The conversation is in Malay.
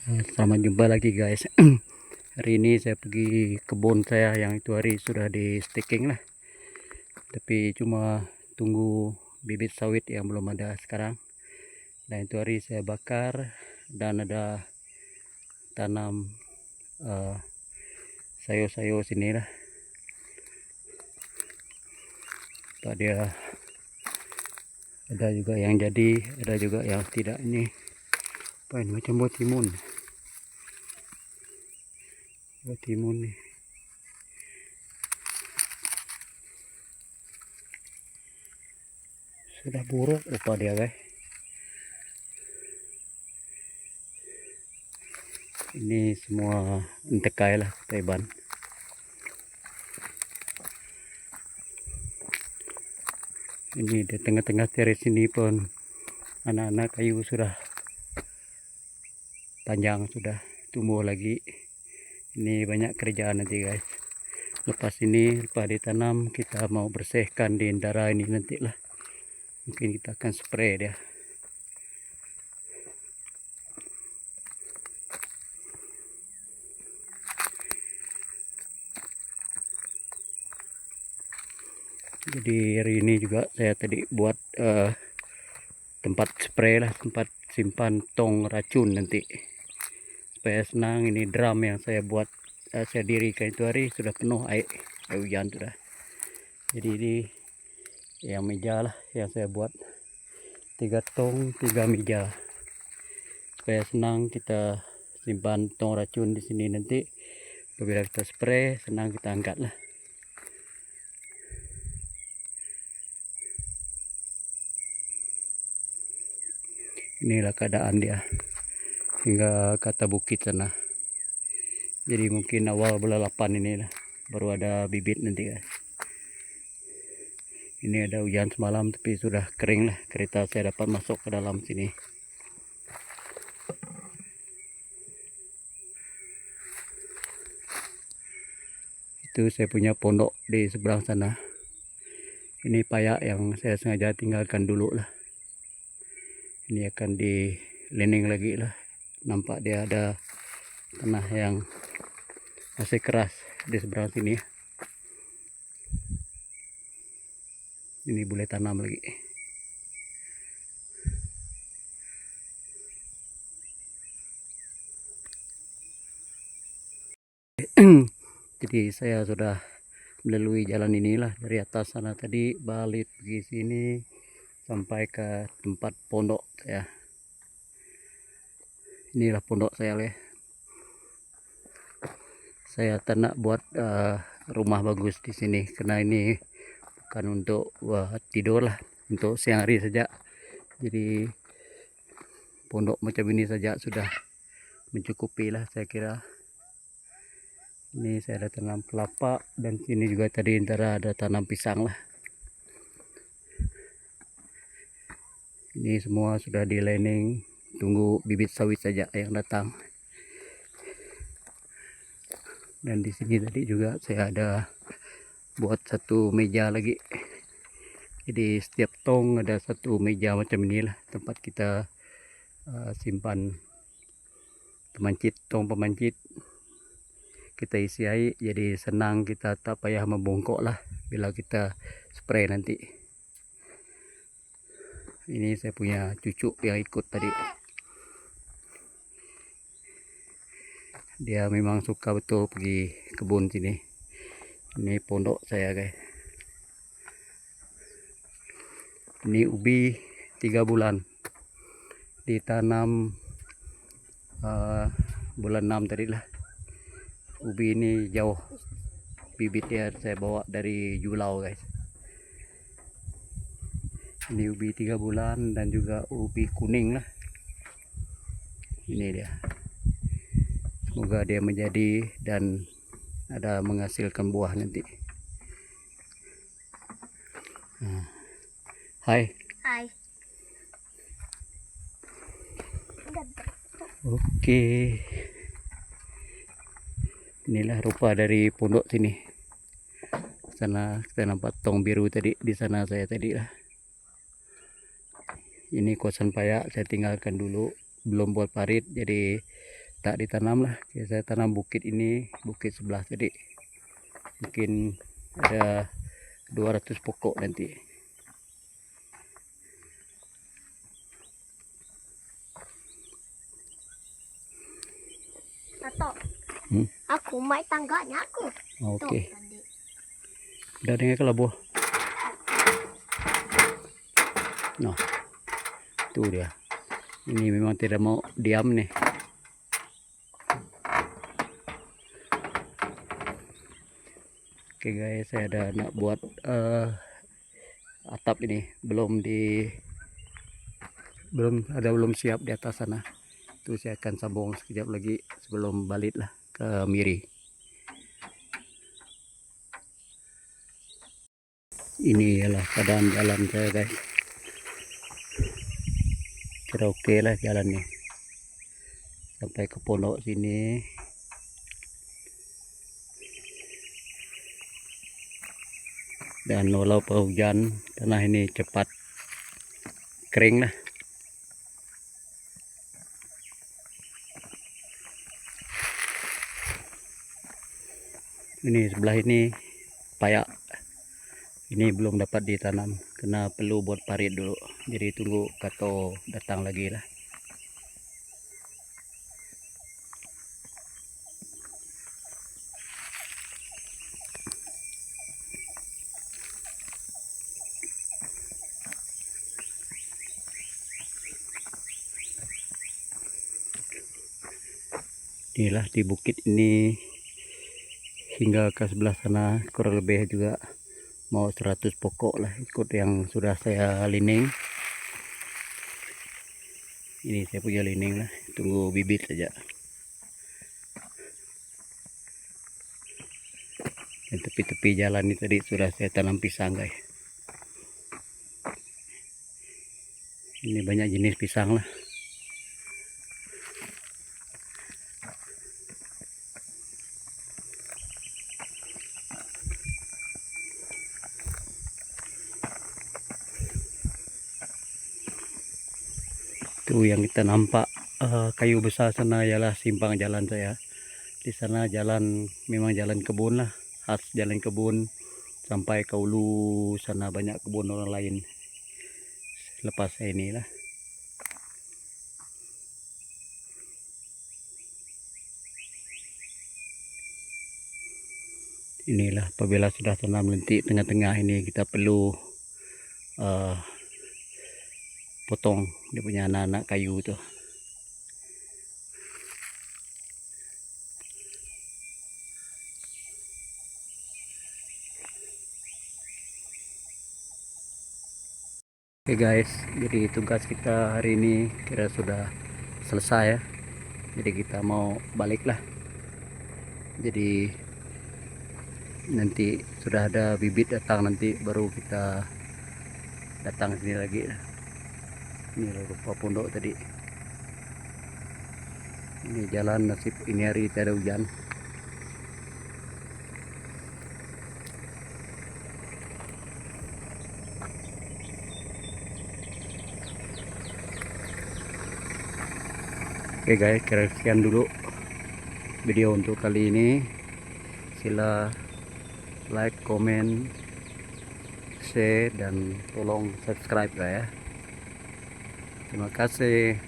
Selamat jumpa lagi guys. Hari ini saya pergi kebun saya yang itu hari sudah di staking lah, tapi cuma tunggu bibit sawit yang belum ada sekarang. Dan itu hari saya bakar dan ada tanam sayur-sayur sini lah. Dia ada juga yang jadi, ada juga yang tidak. Ini apa ini, macam buah timun. Buah timun nih. Sudah buruk rupa dia guys. Ini semua entekai lah Taiban. Ini di tengah-tengah teres ini pun anak-anak kayu sudah panjang, sudah tumbuh lagi. Ini banyak kerjaan nanti guys. Lepas ditanam, kita mau bersihkan di indara ini nantilah. Mungkin kita akan spray dia. Jadi hari ini juga saya tadi buat tempat spray lah, tempat simpan tong racun nanti supaya senang. Ini drum yang saya buat, saya dirikan itu hari sudah penuh air hujan sudah. Jadi ini yang meja lah yang saya buat, 3 tong 3 meja supaya senang kita simpan tong racun di sini. Nanti apabila kita spray senang kita angkat lah. Inilah keadaan dia hingga kata bukit sana. Jadi mungkin awal bulan 8 inilah baru ada bibit nanti guys. Ini ada hujan semalam tapi sudah kering lah, kereta saya dapat masuk ke dalam sini. Itu saya punya pondok di seberang sana. Ini payak yang saya sengaja tinggalkan dulu lah. Ini akan di lining lagi lah. Nampak dia ada tanah yang masih keras di seberang sini. Ini boleh tanam lagi. Jadi saya sudah melalui jalan inilah dari atas sana tadi, balik pergi sini sampai ke tempat pondok saya. Inilah pondok saya leh. Saya tak nak buat rumah bagus di sini karena ini bukan untuk tidur lah, untuk siang hari saja. Jadi pondok macam ini saja sudah mencukupi lah saya kira. Ini saya ada tanam kelapa dan sini juga tadi antara ada tanam pisang lah. Ini semua sudah di lining, tunggu bibit sawit saja yang datang. Dan di sini tadi juga saya ada buat satu meja lagi. Jadi setiap tong ada satu meja macam inilah tempat kita simpan pemancit, tong pemancit. Kita isi air, jadi senang, kita tak payah membongkok lah bila kita spray nanti. Ini saya punya cucu yang ikut tadi. Dia memang suka betul pergi kebun sini. Ini pondok saya guys. Ini ubi 3 bulan. Ditanam bulan 6 tadi lah. Ubi ini jauh, bibitnya saya bawa dari Julau guys. Ini ubi 3 bulan dan juga ubi kuning lah. Ini dia. Semoga dia menjadi dan ada menghasilkan buah nanti. Hai. Hai. Oke. Inilah rupa dari pondok sini. Sana kita nampak tong biru tadi, di sana saya tadi lah. Ini kosan payak saya tinggalkan dulu, belum buat parit, jadi tak ditanam lah. Jadi saya tanam bukit ini, bukit sebelah tadi. Mungkin ada 200 pokok nanti. Tato. Aku main tangganya aku. Oke. Udah dengar ke labuh? Nah, tuh dia. Ini memang tidak mau diam nih. Oke guys, saya ada nak buat atap ini, belum siap di atas sana. Itu saya akan sambung sekejap lagi sebelum balik lah ke Miri. Ini ialah keadaan jalan saya guys. Kira oke lah jalannya sampai ke pondok sini. Dan walaupun hujan, tanah ini cepat kering lah. Ini sebelah ini payak. Ini belum dapat ditanam karena perlu buat parit dulu. Jadi tunggu Kato datang lagi lah. Inilah di bukit ini hingga ke sebelah sana kurang lebih juga mau 100 pokok lah, ikut yang sudah saya lining. Ini saya punya lining lah, tunggu bibit saja. Dan tepi-tepi jalan ini tadi sudah saya tanam pisang guys. Ini banyak jenis pisang lah. Itu yang kita nampak kayu besar sana ialah simpang jalan saya. Di sana jalan memang jalan kebun lah, khas jalan kebun sampai ke ulu sana banyak kebun orang lain. Lepas saya inilah. Inilah apabila sudah tanam lentik tengah-tengah ini kita perlu potong dia punya anak-anak kayu tu. Oke guys, jadi tugas kita hari ini kira sudah selesai ya. Jadi kita mau balik lah. Jadi nanti sudah ada bibit datang, nanti baru kita datang sini lagi lah. Ini rupa pondok tadi. Ini jalan, nasib ini hari tidak ada hujan. Oke guys, kira sekian dulu video untuk kali ini. Sila like, komen, share, dan tolong subscribe ya. Terima kasih.